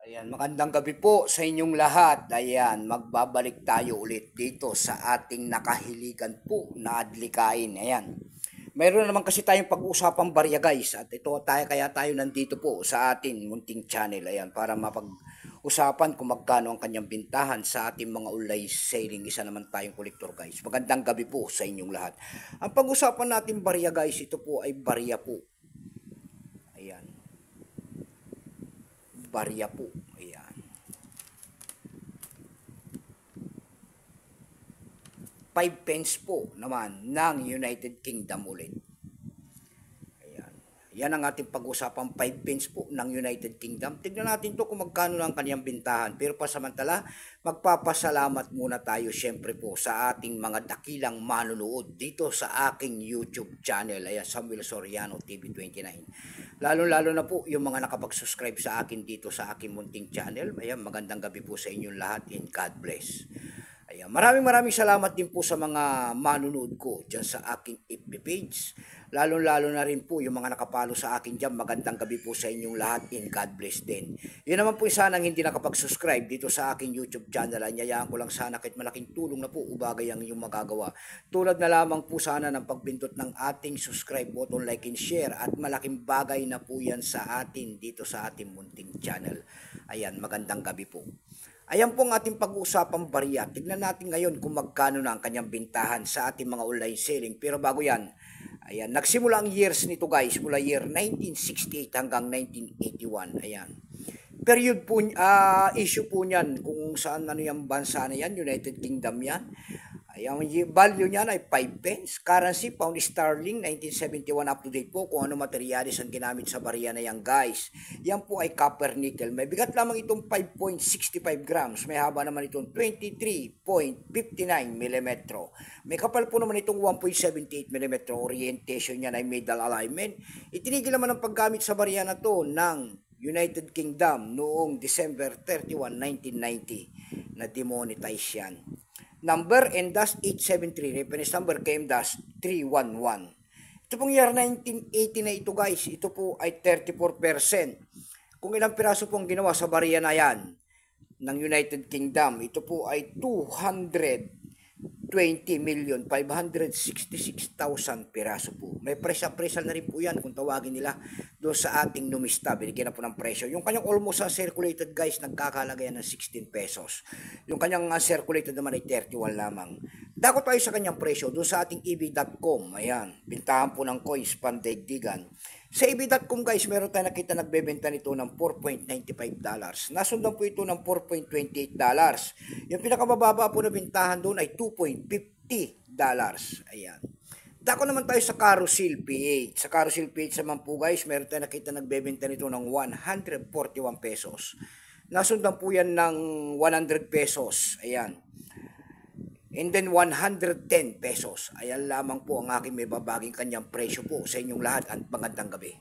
Ayan, magandang gabi po sa inyong lahat. Ayan, magbabalik tayo ulit dito sa ating nakahiligan po na adlikain. Ayan. Mayroon naman kasi tayong pag-uusapang barya guys at ito kaya tayo nandito po sa ating munting channel. Ayan, para mapag-usapan kung magkano ang kanyang bintahan sa ating mga online selling. Isa naman tayong kolektor guys. Magandang gabi po sa inyong lahat. Ang pag-usapan natin barya guys, ito po ay barya po. Ayan, barya po. Ayan. 5 pence po naman ng United Kingdom ulit. Ayan. Yan ang ating pag-usapang 5 pence po ng United Kingdom. Tignan natin to kung magkano lang kanyang bintahan. Pero pasamantala, magpapasalamat muna tayo syempre po sa ating mga dakilang manunood dito sa aking YouTube channel. Ayan, Samuel Soriano TV29. Lalo-lalo na po yung mga nakapag-subscribe sa akin dito sa aking munting channel. Ayan, magandang gabi po sa inyong lahat and God bless. Ayan, maraming salamat din po sa mga manunood ko dyan sa aking FB page. Lalo-lalo na rin po yung mga nakapalo sa akin dyan. Magandang gabi po sa inyong lahat and God bless din. Yun naman po yung sanang hindi nakapag-subscribe dito sa aking YouTube channel. Anyayaan ko lang sana kahit malaking tulong na po ubagay ang inyong magagawa. Tulad na lamang po sana ng pagpindot ng ating subscribe button, like and share. At malaking bagay na po yan sa atin dito sa ating munting channel. Ayan, magandang gabi po. Ayan po ang ating pag-uusapang barya. Tignan natin ngayon kung magkano na ang kanyang bintahan sa ating mga online selling. Pero bago yan, ayan, nagsimula ang years nito guys, mula year 1968 hanggang 1981. Ayan. Period po, issue po niyan kung saan ano yung bansa na yan, United Kingdom yan. Ayan, yung value niyan ay 5 pence. Currency, pound sterling, 1971 up to date po kung ano materialis ang ginamit sa barya na yan guys. Yan po ay copper nickel. May bigat lamang itong 5.65 grams. May haba naman itong 23.59 mm. May kapal po naman itong 1.78 mm. Orientation niyan ay middle alignment. Itinigil naman ang paggamit sa barya na to ng United Kingdom noong December 31, 1990 na demonetize yan. Number N-873, reference number KM-311. Ito pong year 1980 na ito guys, ito po ay 34%. Kung ilang piraso pong ginawa sa barya na yan ng United Kingdom, ito po ay 220,566,000 piraso po. May presya na rin po yan kung tawagin nila doon sa ating numista. Binigyan na po ng presyo. Yung kanyang almost circulated guys, nagkakalaga yan ng 16 pesos. Yung kanyang circulated naman ay 31 lamang. Dako tayo sa kanyang presyo doon sa ating eb.com. Ayan, bintahan po ng coins pandaigdigan. Sa eb.com guys, meron tayo nakita nagbebenta nito ng $4.95. Nasundan po ito ng $4.28. Yung pinakamababa po na bintahan doon ay $2.50. Ayan. Dako naman tayo sa Carousel PH. Sa Carousel PH naman po guys, meron tayo nakita nagbebenta nito ng 141 pesos. Nasundan po yan ng 100 pesos. Ayan. And then 110 pesos. Ayan lamang po ang aking may babaging kanyang presyo po sa inyong lahat at magandang gabi.